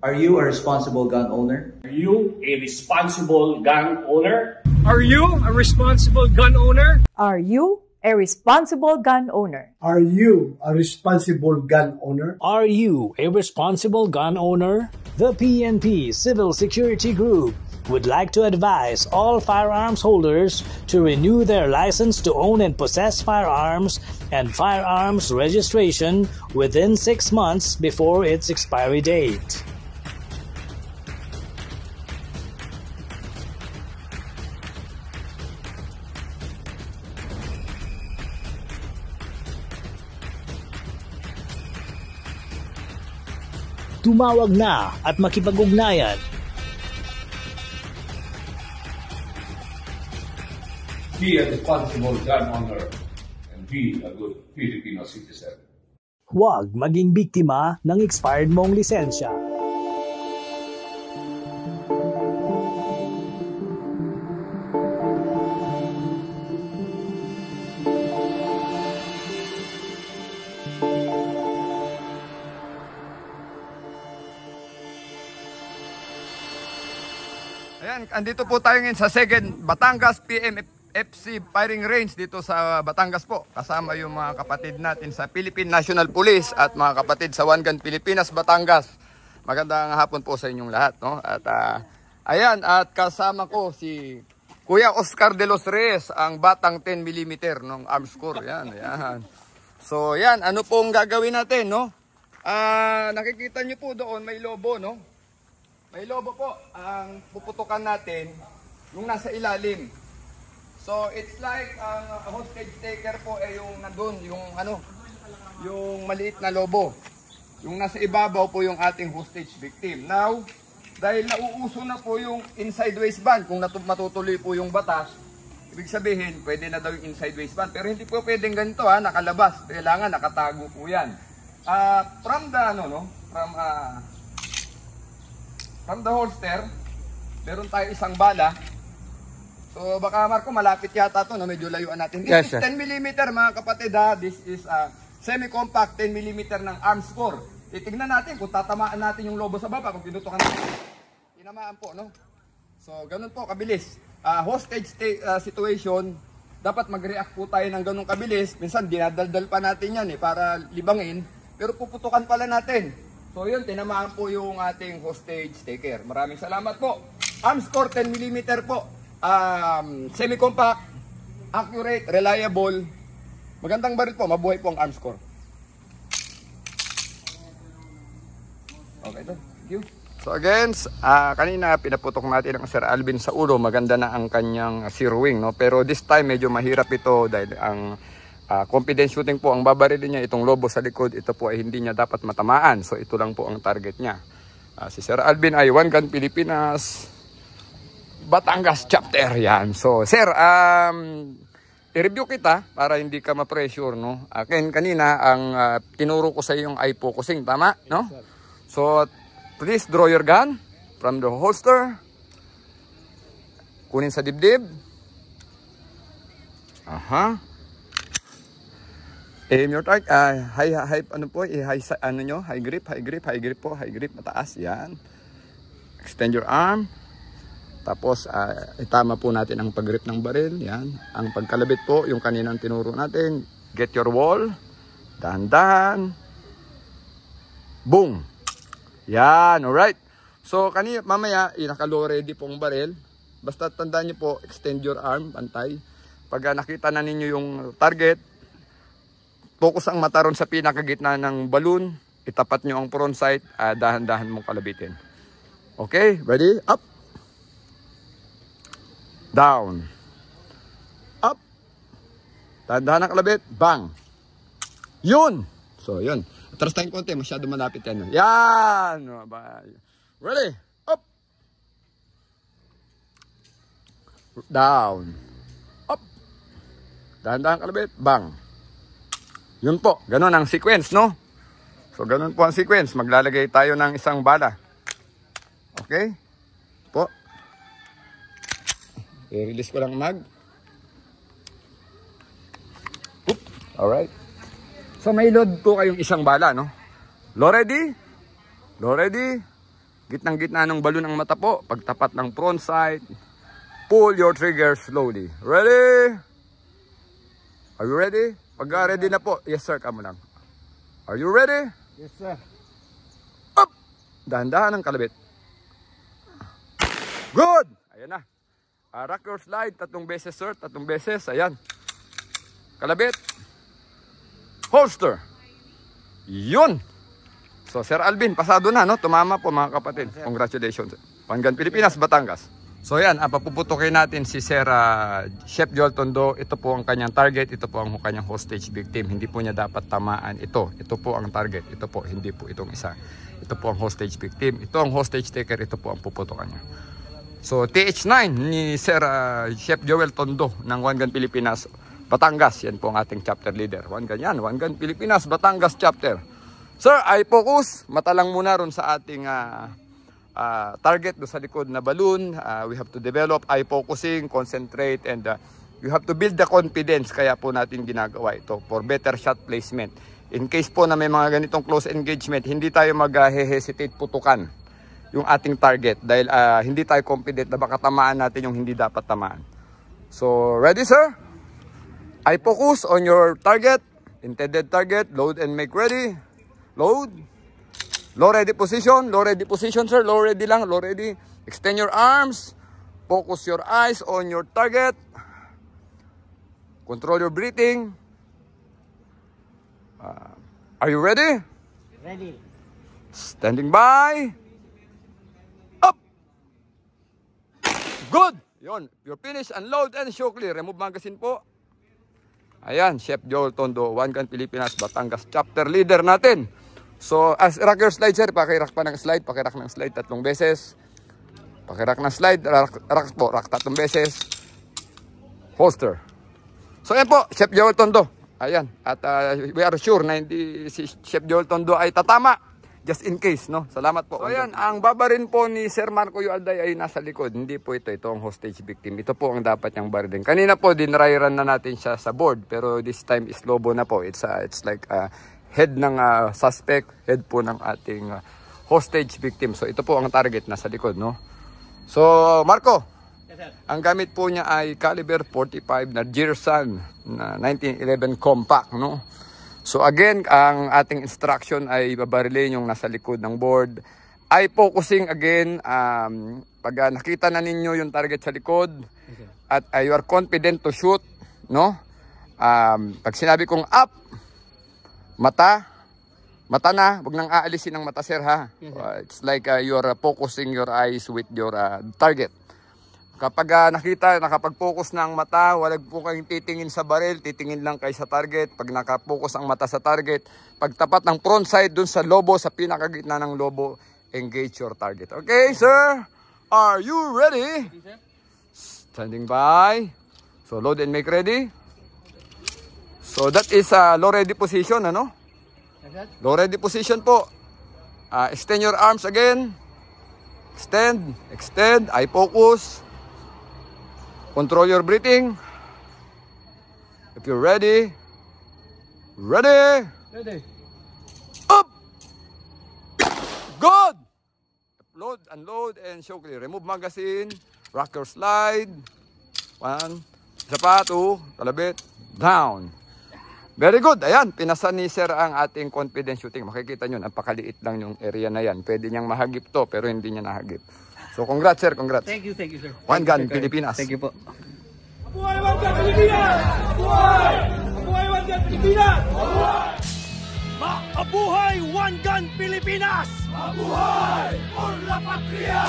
Are you a responsible gun owner? Are you a responsible gun owner? Are you a responsible gun owner? Are you a responsible gun owner? Are you a responsible gun owner? Are you a responsible gun owner? The PNP Civil Security Group would like to advise all firearms holders to renew their license to own and possess firearms and firearms registration within 6 months before its expiry date. Tumawag na at makipag-ugnayan. Be a responsible gun owner and be a good Filipino citizen. Huwag maging biktima ng expired mong lisensya. Ayan, andito po tayo ngayon sa second Batangas PMFC firing range dito sa Batangas po. Kasama yung mga kapatid natin sa Philippine National Police at mga kapatid sa One Gun Pilipinas, Batangas. Magandang hapon po sa inyong lahat, no? At ayan, at kasama ko si Kuya Oscar de los Reyes, ang batang 10mm ng Arms Corps. Yan, ayan. So, yan, ano pong gagawin natin, no? Nakikita nyo po doon, may lobo, no? May lobo po, ang puputukan natin yung nasa ilalim. So it's like a hostage taker po yung nandun, yung yung maliit na lobo. Yung nasa ibabaw po yung ating hostage victim. Now, dahil nauuso na po yung inside waistband, kung matutuloy po yung batas, ibig sabihin, pwede na daw yung inside waistband. Pero hindi po pwedeng ganito nakalabas. Kailangan nakatago po yan. From the holster, meron tayo isang bala. So baka Marco, malapit yata to, no? Medyo layuan natin. This is 10mm mga kapatid ha. This is semi-compact 10mm ng Arms Corps. Titignan natin kung tatamaan natin yung lobo sa baba. Kung pinutukan natin, tinamaan po, no? So ganun po, kabilis. Hostage situation, dapat mag-react po tayo ng ganun kabilis. Minsan dinadaldal pa natin yan para libangin. Pero puputukan pala natin. So yun, tinamaan po yung ating hostage taker. Maraming salamat po. Arms Corps 10mm po. Semi-compact, accurate, reliable. Magandang baril po. Mabuhay po ang Arms Corps. Okay, thank you. So again, kanina pinaputok natin ang Sir Alvin sa ulo. Maganda na ang kanyang zeroing, no? Pero this time medyo mahirap ito dahil ang confidence shooting po, ang babarilin niya itong lobo sa likod, ito po ay hindi niya dapat matamaan. So ito lang po ang target niya. Si Sir Alvin ay One Gun Pilipinas, Batangas chapter yan. So Sir, i-review kita para hindi ka ma-pressure, no? Kanina ang tinuro ko sa iyo yung eye focusing, tama, no? So please draw your gun from the holster. Kunin sa dibdib. Aim your target. High grip po, high grip, mataas, yan. Extend your arm. Tapos, itama po natin ang pag-grip ng baril, yan. Ang pagkalabit po, yung kaninang tinuro natin. Get your wall. Dahan-dahan. Boom. Yan, alright. So, mamaya, nakalow ready pong baril. Basta tandaan nyo po, extend your arm, pantay. Pag nakita na ninyo yung target, focus ang mata ron sa pinakagitna ng balloon. Itapat nyo ang front sight. Dahan-dahan mong kalabitin. Okay? Ready? Up. Down. Up. Dahan-dahan ang kalabit. Bang. Yun. So, yun. Atras tayong konti. Masyado malapit yan. Yan. Ready? Up. Down. Up. Dahan-dahan ang kalabit. Bang. Yun po, ganun ang sequence, no? So, ganun po ang sequence. Maglalagay tayo ng isang bala. Okay? Po. I-release ko lang mag. Oop. Alright. So, may load po kayong isang bala, no? Low ready. Low ready. Gitnang-gitna ng balon ang mata po. Pagtapat ng front sight, pull your trigger slowly. Ready? Are you ready? Pag ready na po, yes sir, kamo lang. Are you ready? Yes, sir. Up! Dahan-dahan ang kalabit. Good! Ayan na. Rock your slide, 3 beses sir, 3 beses. Ayan. Kalabit. Holster. Yun. So Sir Alvin, pasado na, no? Tumama po mga kapatid. Congratulations. One Gun Pilipinas, Batangas. So yan, papuputukin natin si Sir Chef Joel Tondo. Ito po ang kanyang target. Ito po ang kanyang hostage victim. Hindi po niya dapat tamaan ito. Ito po ang target. Ito po, hindi po itong isa. Ito po ang hostage victim. Ito ang hostage taker. Ito po ang puputukan niya. So TH9 ni Sir Chef Joel Tondo ng One Gun Pilipinas, Batangas. Yan po ang ating chapter leader. One Gun yan. One Gun Pilipinas, Batangas chapter. Sir, I focus. Mata lang muna ron sa ating target do sa likod na balloon. We have to develop eye focusing, concentrate, and you have to build the confidence. Kaya po natin ginagawa ito for better shot placement. In case po na may mga ganitong close engagement, hindi tayo mag-hesitate putukan yung ating target dahil hindi tayo confident na baka tamaan natin yung hindi dapat tamaan. So, ready sir? Eye focus on your target, intended target, load and make ready. Load. Low ready position, sir. Low ready lang, low ready. Extend your arms. Focus your eyes on your target. Control your breathing. Are you ready? Ready. Standing by. Up. Good. Yun. You're finished. Unload and show clear. Remove magazine po. Ayan, Chef Joel Tondo, One Gun Pilipinas, Batangas chapter leader natin. So, as rock your slide, sir, pakirak pa ng slide, 3 beses. Pakirak ng slide, rock 3 beses. Holster. So, yan po, Chef Joel Tondo. Ayan, at we are sure na hindi si Chef Joel Tondo ay tatama. Just in case, no? Salamat po. So, ayan, ang babarin po ni Sir Marco Yualday ay nasa likod. Hindi po ito ang hostage victim. Ito po ang dapat niyang barilin. Kanina po, dinry-run na natin siya sa board, pero this time is lobo na po. It's like head ng suspect, head po ng ating hostage victim. So ito po ang target nasa likod, no? So Marco, yes, sir. Ang gamit po niya ay caliber 45 na Gearsan na 1911 compact, no? So again, ang ating instruction ay babarilin yung nasa likod ng board. Eye focusing again, pag nakita na ninyo yung target sa likod, okay, at you are confident to shoot, no? Pag sinabi kong up, mata na, wag nang aalisin ng mata sir ha. Yes, it's like you're focusing your eyes with your target. Kapag nakapag-focus na ang mata, walang po kayong titingin sa baril, titingin lang kayo sa target. Pag nakapokus ang mata sa target, pagtapat ng front side dun sa lobo, sa pinakagitna ng lobo, engage your target. Okay sir, are you ready? Standing by. So load and make ready. So that is low ready position, ano? Low ready position po. Extend your arms again. Extend, eye focus. Control your breathing. If you're ready. Ready. Up. Good. Load, unload, and show clear. Remove magazine. Rock your slide. 1. Isa pa, 2. Kalabit. Down. Very good. Ayan, pinasa ni sir ang ating confidence shooting. Makikita nyo, napakaliit lang yung area na yan. Pwede niyang mahagip to, pero hindi niya nahagip. So, congrats sir, congrats. Thank you, sir. One Gun Pilipinas. Thank you po. Mabuhay One Gun Pilipinas! Mabuhay! Mabuhay One Gun Pilipinas! Mabuhay! Mabuhay One Gun Pilipinas! Mabuhay! Por la Patria!